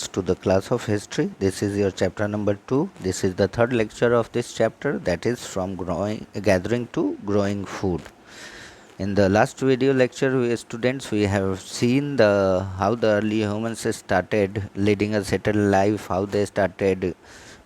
to the class of history. This is your chapter number 2. This is the third lecture of this chapter, that is from gathering to growing food. In the last video lecture, we have seen the how the early humans started leading a settled life, how they started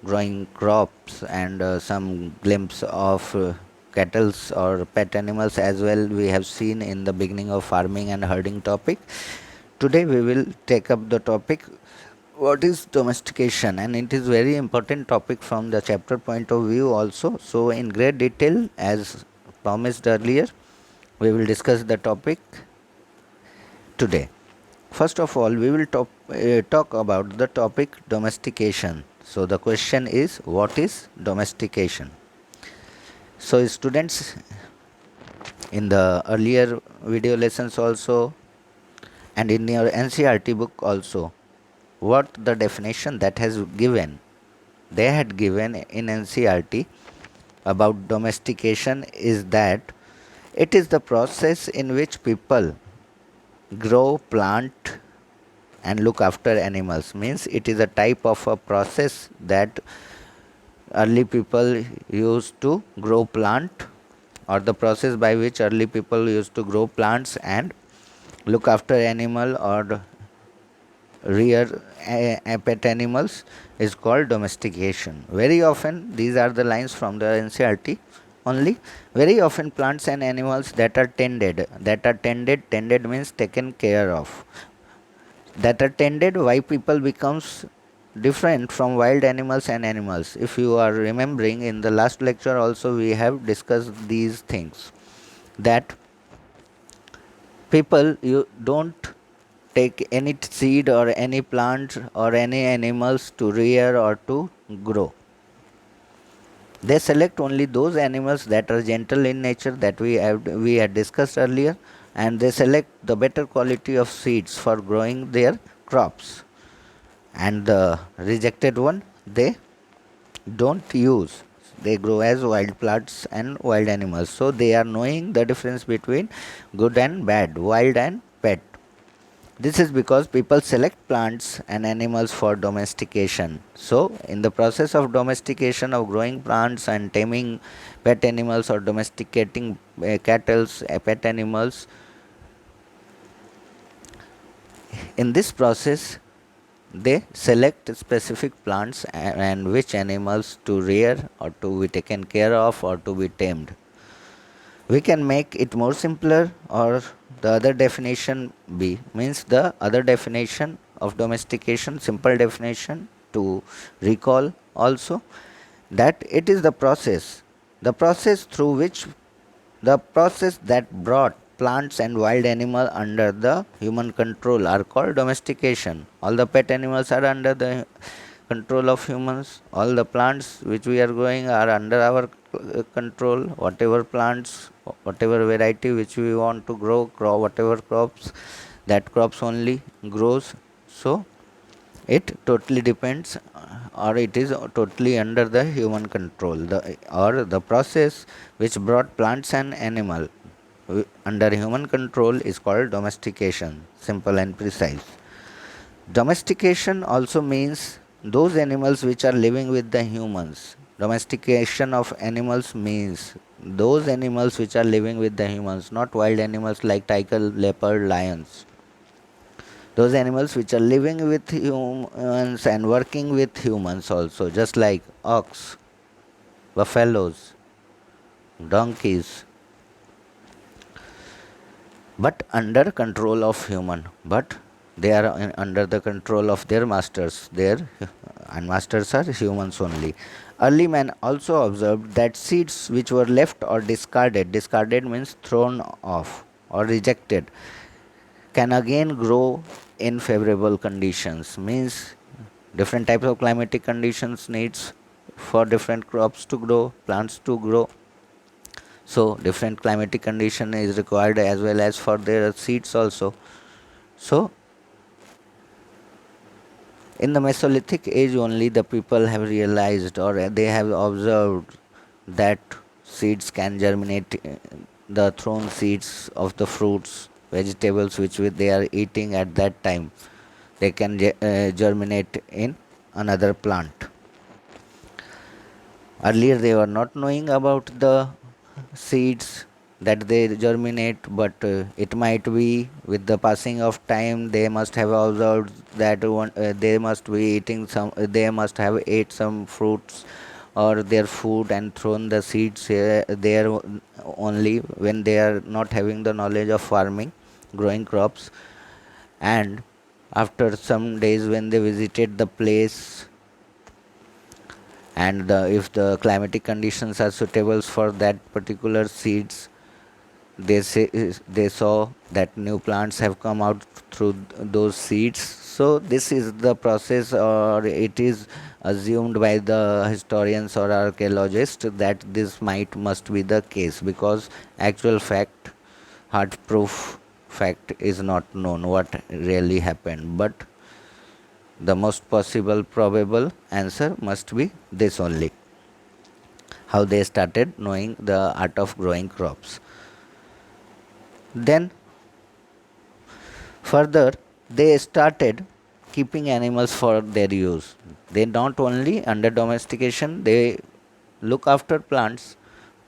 growing crops, and some glimpse of cattle or pet animals as well we have seen in the beginning of farming and herding topic. Today we will take up the topic what is domestication, and it is very important topic from the chapter point of view also. So in great detail, as promised earlier, we will discuss the topic today. First of all, we will talk about the topic domestication. So the question is, what is domestication? So students, in the earlier video lessons also and in your NCERT book also, what the definition that has given, they had given in NCERT about domestication is that it is the process in which people grow, plant and look after animals. Means it is a type of a process that early people used to grow plant, or the process by which early people used to grow plants and look after animal or rear pet animals is called domestication. Very often these are the lines from the NCERT only. Very often plants and animals that are tended means taken care of, that are tended, why people becomes different from wild animals and animals. If you are remembering, in the last lecture also we have discussed these things, that people you don't take any seed or any plant or any animals to rear or to grow. They select only those animals that are gentle in nature, that we had discussed earlier, and they select the better quality of seeds for growing their crops, and the rejected one they don't use. They grow as wild plants and wild animals. So they are knowing the difference between good and bad, wild and pet. This is because people select plants and animals for domestication. So, in the process of domestication of growing plants and taming pet animals or domesticating cattle, pet animals, in this process, they select specific plants and which animals to rear or to be taken care of or to be tamed. We can make it more simpler, or the other definition be, means the other definition of domestication, simple definition to recall also, that it is the process through which, the process that brought plants and wild animal under the human control are called domestication. All the pet animals are under the control of humans. All the plants which we are growing are under our control. Whatever plants, whatever variety which we want to grow, whatever crops, that crops only grows. So it totally depends, or it is totally under the human control. The process which brought plants and animal under human control is called domestication. Simple and precise. Domestication also means those animals which are living with the humans. Domestication of animals means those animals which are living with the humans, not wild animals like tiger, leopard, lions. Those animals which are living with humans and working with humans also, just like ox, buffaloes, donkeys, but under control of human. But they are under the control of their masters. Their and masters are humans only. Early man also observed that seeds which were left or discarded means thrown off or rejected, can again grow in favorable conditions. Means different types of climatic conditions needs for different crops to grow, plants to grow. So different climatic condition is required as well as for their seeds also. So in the Mesolithic age only the people have realized, or they have observed, that seeds can germinate, the thrown seeds of the fruits, vegetables which they are eating at that time. they can germinate in another plant. Earlier they were not knowing about the seeds that they germinate, but it might be with the passing of time they must have observed that they must be eating some, they must have ate some fruits or their food and thrown the seeds there only when they are not having the knowledge of farming, growing crops. And after some days when they visited the place, and if the climatic conditions are suitable for that particular seeds, they saw that new plants have come out through those seeds. So this is the process, or it is assumed by the historians or archaeologists that this might must be the case, because actual fact, hard proof fact is not known what really happened, but the most possible probable answer must be this only, how they started knowing the art of growing crops. Then further they started keeping animals for their use. They not only under domestication they look after plants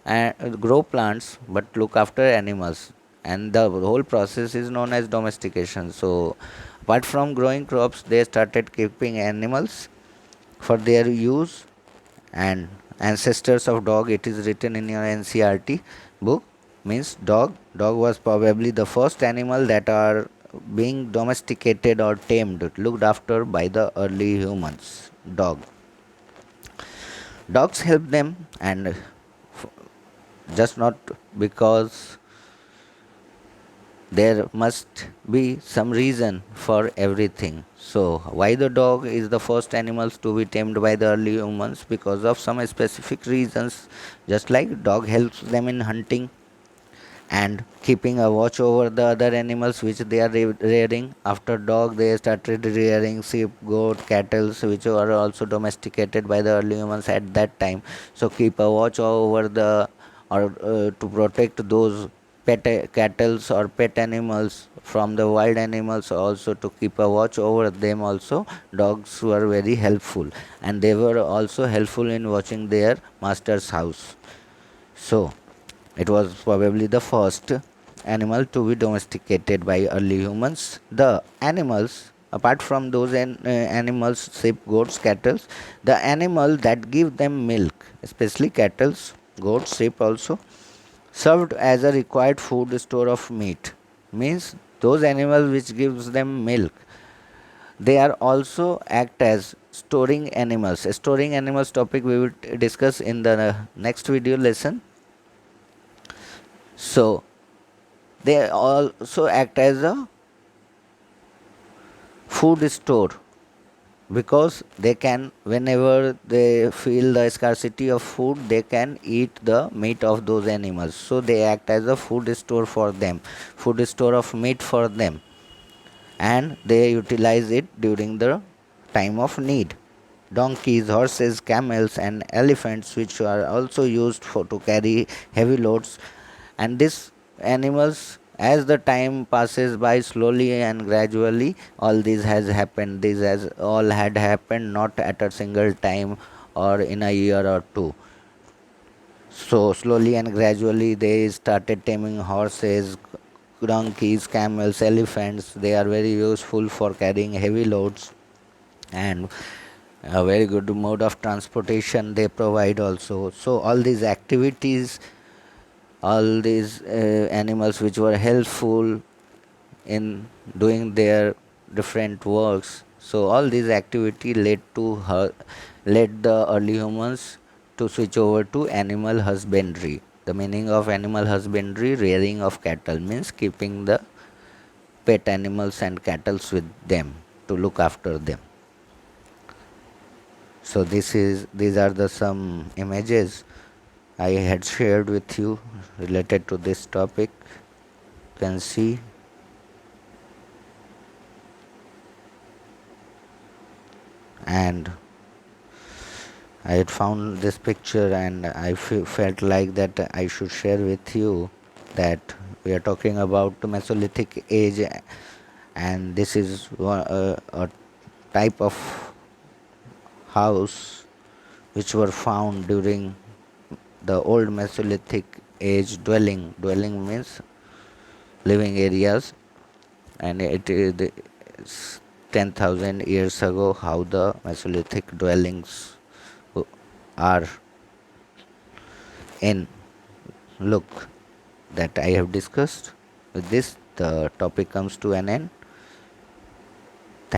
and grow plants, but look after animals, and the whole process is known as domestication. So apart from growing crops they started keeping animals for their use. And ancestors of dog, it is written in your NCRT book, means dog was probably the first animal that are being domesticated or tamed, looked after by the early humans. Dogs help them, and just not because, there must be some reason for everything. So why the dog is the first animals to be tamed by the early humans? Because of some specific reasons. Just like dog helps them in hunting and keeping a watch over the other animals which they are rearing. After dog they started rearing sheep, goat, cattle, which were also domesticated by the early humans at that time. So keep a watch over the, or to protect those cattle or pet animals from the wild animals, also to keep a watch over them. Also dogs were very helpful, and they were also helpful in watching their master's house. So it was probably the first animal to be domesticated by early humans. The animals, apart from those animals, sheep, goats, cattle, the animal that give them milk, especially cattle, goats, sheep also, served as a required food store of meat. Means those animals which gives them milk, they are also act as storing animals. Storing animals topic we will discuss in the next video lesson. So they also act as a food store, because they can, whenever they feel the scarcity of food, they can eat the meat of those animals. So they act as a food store for them, food store of meat for them, and they utilize it during the time of need. Donkeys, horses, camels, and elephants, which are also used for to carry heavy loads, and these animals, as the time passes by, slowly and gradually, all this has happened. This has all had happened not at a single time or in a year or two. So slowly and gradually they started taming horses, donkeys, camels, elephants. They are very useful for carrying heavy loads, and a very good mode of transportation they provide also. So all these activities, all these animals which were helpful in doing their different works, so all these activity led the early humans to switch over to animal husbandry. The meaning of animal husbandry, rearing of cattle, means keeping the pet animals and cattle with them to look after them. So these are the some images I had shared with you related to this topic. You can see, and I had found this picture, and I felt like that I should share with you that we are talking about the Mesolithic age, and this is a type of house which were found during the old Mesolithic age. Dwelling means living areas, and it is 10,000 years ago how the Mesolithic dwellings are in look that I have discussed. With this, the topic comes to an end.